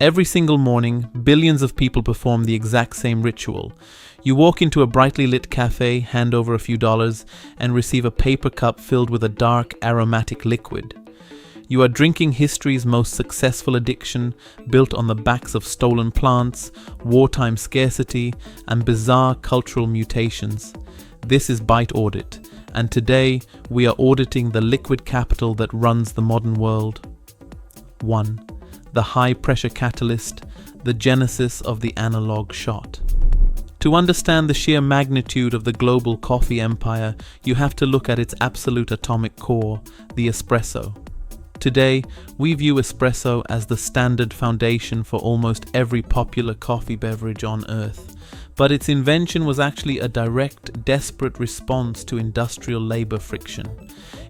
Every single morning, billions of people perform the exact same ritual. You walk into a brightly lit cafe, hand over a few dollars, and receive a paper cup filled with a dark, aromatic liquid. You are drinking history's most successful addiction, built on the backs of stolen plants, wartime scarcity, and bizarre cultural mutations. This is BITE Audit, and today we are auditing the liquid capital that runs the modern world. 1. The high-pressure catalyst, the genesis of the analog shot. To understand the sheer magnitude of the global coffee empire, you have to look at its absolute atomic core, the espresso. Today, we view espresso as the standard foundation for almost every popular coffee beverage on Earth. But its invention was actually a direct, desperate response to industrial labor friction.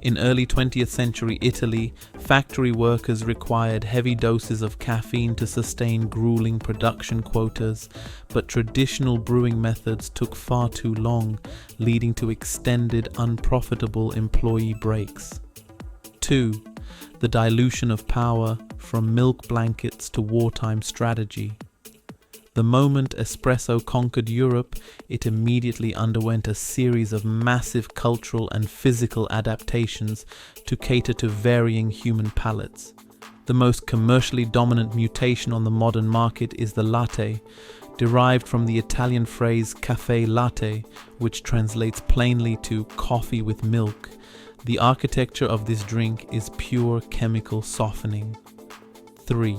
In early 20th century Italy, factory workers required heavy doses of caffeine to sustain grueling production quotas, but traditional brewing methods took far too long, leading to extended, unprofitable employee breaks. 2. The dilution of power from milk blankets to wartime strategy. The moment espresso conquered Europe, it immediately underwent a series of massive cultural and physical adaptations to cater to varying human palates. The most commercially dominant mutation on the modern market is the latte, derived from the Italian phrase café latte, which translates plainly to coffee with milk. The architecture of this drink is pure chemical softening. 3.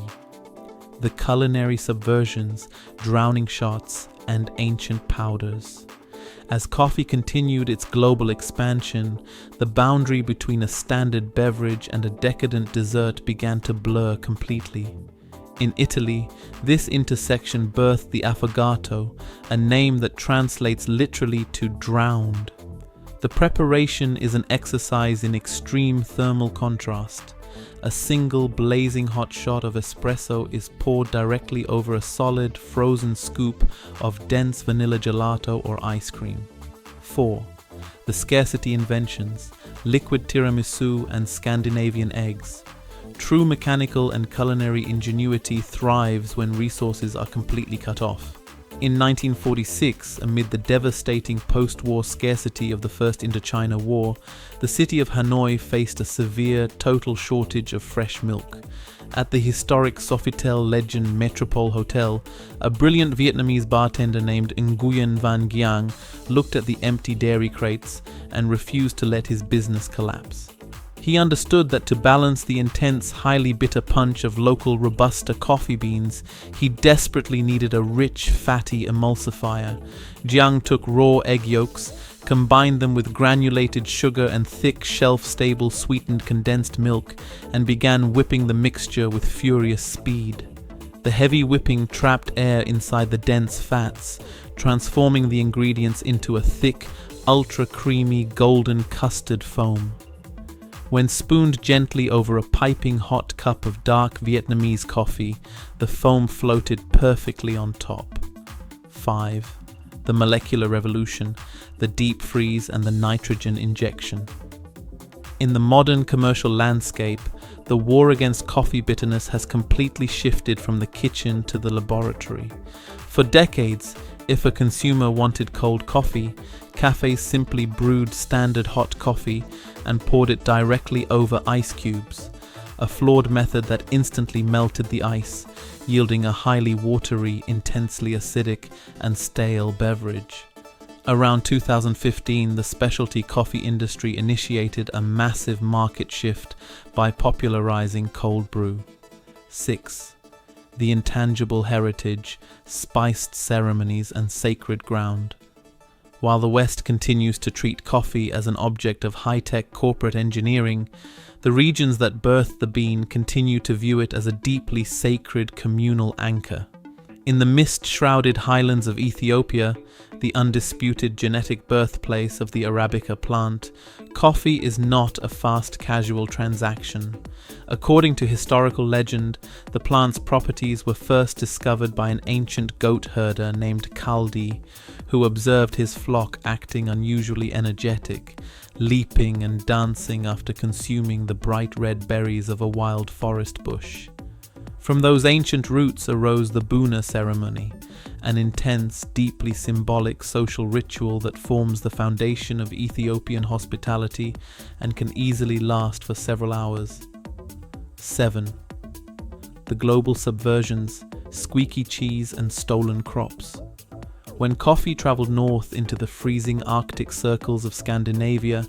The culinary subversions, drowning shots, and ancient powders. As coffee continued its global expansion, the boundary between a standard beverage and a decadent dessert began to blur completely. In Italy, this intersection birthed the Affogato, a name that translates literally to drowned. The preparation is an exercise in extreme thermal contrast. A single blazing hot shot of espresso is poured directly over a solid, frozen scoop of dense vanilla gelato or ice cream. 4. The scarcity inventions, liquid tiramisu and Scandinavian eggs. True mechanical and culinary ingenuity thrives when resources are completely cut off. In 1946, amid the devastating post-war scarcity of the First Indochina War, the city of Hanoi faced a severe, total shortage of fresh milk. At the historic Sofitel Legend Metropole Hotel, a brilliant Vietnamese bartender named Nguyen Van Giang looked at the empty dairy crates and refused to let his business collapse. He understood that to balance the intense, highly bitter punch of local Robusta coffee beans, he desperately needed a rich, fatty emulsifier. Jiang took raw egg yolks, combined them with granulated sugar and thick, shelf-stable sweetened condensed milk, and began whipping the mixture with furious speed. The heavy whipping trapped air inside the dense fats, transforming the ingredients into a thick, ultra-creamy, golden custard foam. When spooned gently over a piping hot cup of dark Vietnamese coffee, the foam floated perfectly on top. 5. The molecular revolution, the deep freeze and the nitrogen injection. In the modern commercial landscape, the war against coffee bitterness has completely shifted from the kitchen to the laboratory. For decades, if a consumer wanted cold coffee, cafes simply brewed standard hot coffee and poured it directly over ice cubes, a flawed method that instantly melted the ice, yielding a highly watery, intensely acidic, and stale beverage. Around 2015, the specialty coffee industry initiated a massive market shift by popularizing cold brew. 6. The intangible heritage, spiced ceremonies, and sacred ground. While the West continues to treat coffee as an object of high-tech corporate engineering, the regions that birthed the bean continue to view it as a deeply sacred communal anchor. In the mist-shrouded highlands of Ethiopia, the undisputed genetic birthplace of the Arabica plant, coffee is not a fast casual transaction. According to historical legend, the plant's properties were first discovered by an ancient goat herder named Kaldi, who observed his flock acting unusually energetic, leaping and dancing after consuming the bright red berries of a wild forest bush. From those ancient roots arose the Buna ceremony, an intense, deeply symbolic social ritual that forms the foundation of Ethiopian hospitality and can easily last for several hours. 7. The global subversions, squeaky cheese and stolen crops. When coffee traveled north into the freezing Arctic circles of Scandinavia,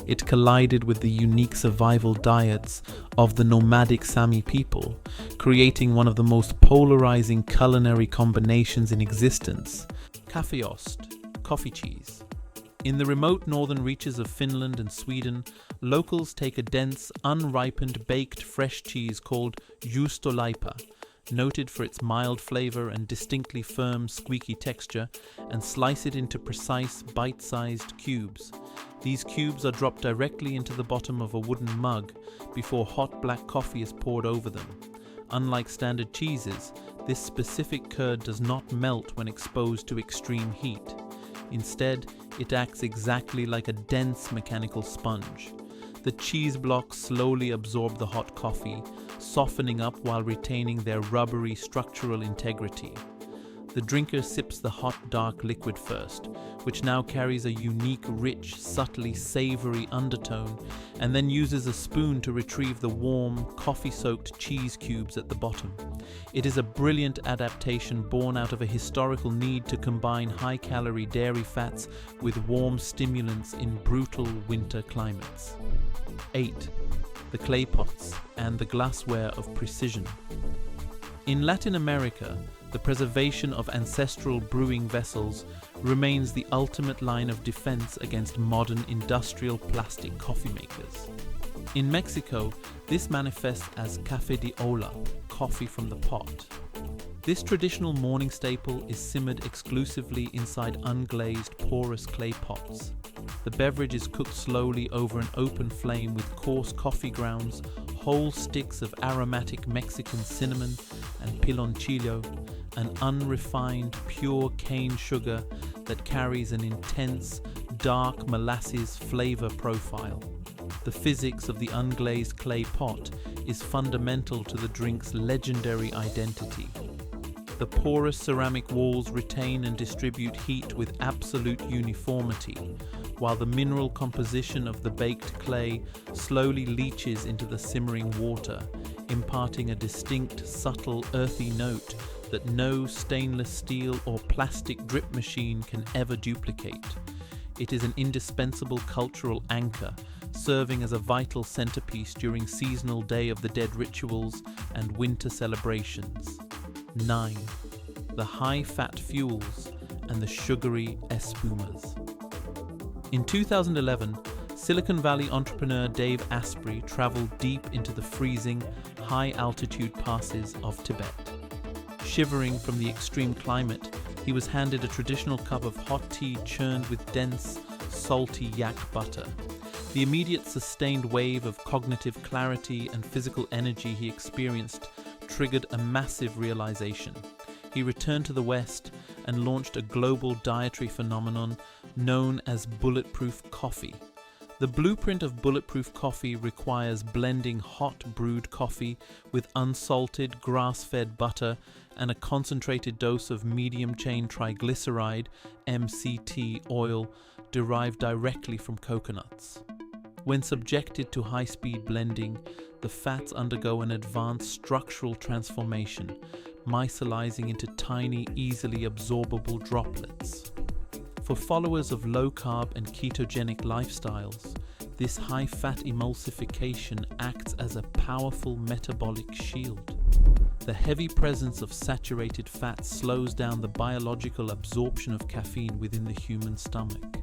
it collided with the unique survival diets of the nomadic Sami people, creating one of the most polarizing culinary combinations in existence: kaffeost, coffee cheese. In the remote northern reaches of Finland and Sweden, locals take a dense, unripened, baked fresh cheese called juustolaipa, noted for its mild flavor and distinctly firm, squeaky texture, and slice it into precise, bite-sized cubes. These cubes are dropped directly into the bottom of a wooden mug before hot black coffee is poured over them. Unlike standard cheeses, this specific curd does not melt when exposed to extreme heat. Instead, it acts exactly like a dense mechanical sponge. The cheese blocks slowly absorb the hot coffee, softening up while retaining their rubbery structural integrity. The drinker sips the hot, dark liquid first, which now carries a unique, rich, subtly savory undertone, and then uses a spoon to retrieve the warm, coffee-soaked cheese cubes at the bottom. It is a brilliant adaptation born out of a historical need to combine high-calorie dairy fats with warm stimulants in brutal winter climates. 8. The clay pots and the glassware of precision. In Latin America, the preservation of ancestral brewing vessels remains the ultimate line of defense against modern industrial plastic coffee makers. In Mexico, this manifests as café de olla, coffee from the pot. This traditional morning staple is simmered exclusively inside unglazed, porous clay pots. The beverage is cooked slowly over an open flame with coarse coffee grounds, whole sticks of aromatic Mexican cinnamon and piloncillo, an unrefined, pure cane sugar that carries an intense, dark molasses flavor profile. The physics of the unglazed clay pot is fundamental to the drink's legendary identity. The porous ceramic walls retain and distribute heat with absolute uniformity, while the mineral composition of the baked clay slowly leaches into the simmering water, imparting a distinct, subtle, earthy note that no stainless steel or plastic drip machine can ever duplicate. It is an indispensable cultural anchor, serving as a vital centerpiece during seasonal Day of the Dead rituals and winter celebrations. 9. The high-fat fuels and the sugary espumas. In 2011, Silicon Valley entrepreneur Dave Asprey traveled deep into the freezing, high-altitude passes of Tibet. Shivering from the extreme climate, he was handed a traditional cup of hot tea churned with dense, salty yak butter. The immediate sustained wave of cognitive clarity and physical energy he experienced triggered a massive realization. He returned to the West and launched a global dietary phenomenon known as Bulletproof coffee. The blueprint of Bulletproof coffee requires blending hot brewed coffee with unsalted grass-fed butter and a concentrated dose of medium-chain triglyceride (MCT) oil derived directly from coconuts. When subjected to high-speed blending, the fats undergo an advanced structural transformation, micellizing into tiny, easily absorbable droplets. For followers of low-carb and ketogenic lifestyles, this high-fat emulsification acts as a powerful metabolic shield. The heavy presence of saturated fat slows down the biological absorption of caffeine within the human stomach.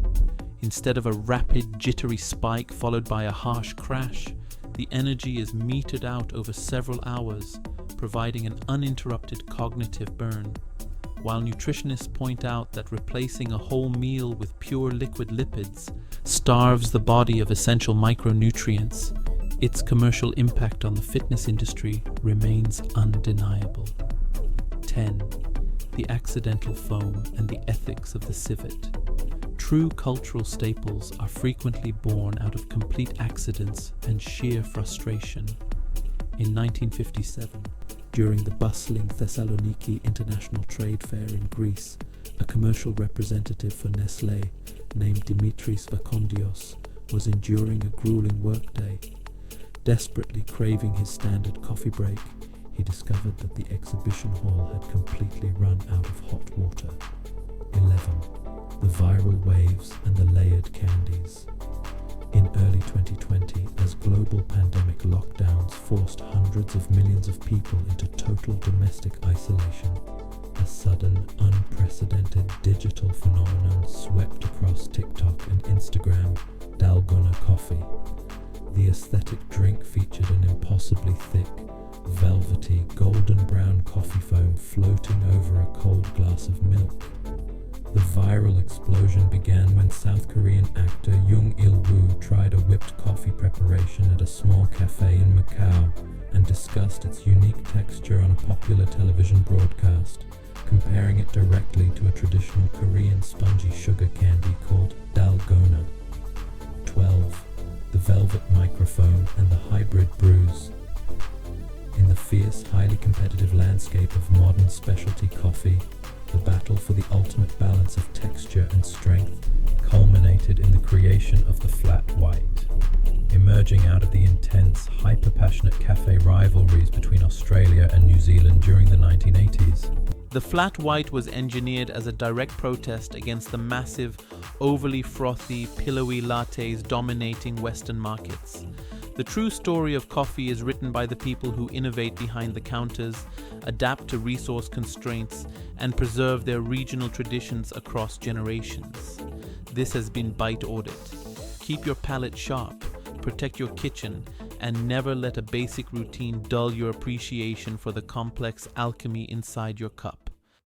Instead of a rapid, jittery spike followed by a harsh crash, the energy is metered out over several hours, providing an uninterrupted cognitive burn. While nutritionists point out that replacing a whole meal with pure liquid lipids starves the body of essential micronutrients, its commercial impact on the fitness industry remains undeniable. 10. The accidental foam and the ethics of the civet. True cultural staples are frequently born out of complete accidents and sheer frustration. In 1957, During the bustling Thessaloniki International Trade Fair in Greece, a commercial representative for Nestlé, named Dimitris Vakondios, was enduring a grueling workday. Desperately craving his standard coffee break, he discovered that the exhibition hall had completely run out of hot water. 11. The viral waves and the layered candies. In early 2020, as global pandemic lockdowns forced hundreds of millions of people into total domestic isolation, a sudden, unprecedented digital phenomenon swept across TikTok and Instagram: dalgona coffee. The aesthetic drink featured an impossibly thick, velvety, golden brown coffee foam floating over a cold glass of milk. The viral explosion began when South Korean actor Jung Il-woo tried a whipped coffee preparation at a small cafe in Macau and discussed its unique texture on a popular television broadcast, comparing it directly to a traditional Korean spongy sugar candy called dalgona. 12. The velvet microphone and the hybrid brews. In the fierce, highly competitive landscape of modern specialty coffee, the battle for the ultimate balance of texture and strength culminated in the creation of the flat white. Emerging out of the intense, hyper-passionate cafe rivalries between Australia and New Zealand during the 1980s. The flat white was engineered as a direct protest against the massive, overly frothy, pillowy lattes dominating Western markets. The true story of coffee is written by the people who innovate behind the counters, adapt to resource constraints, and preserve their regional traditions across generations. This has been BITE Audit. Keep your palate sharp, protect your kitchen, and never let a basic routine dull your appreciation for the complex alchemy inside your cup.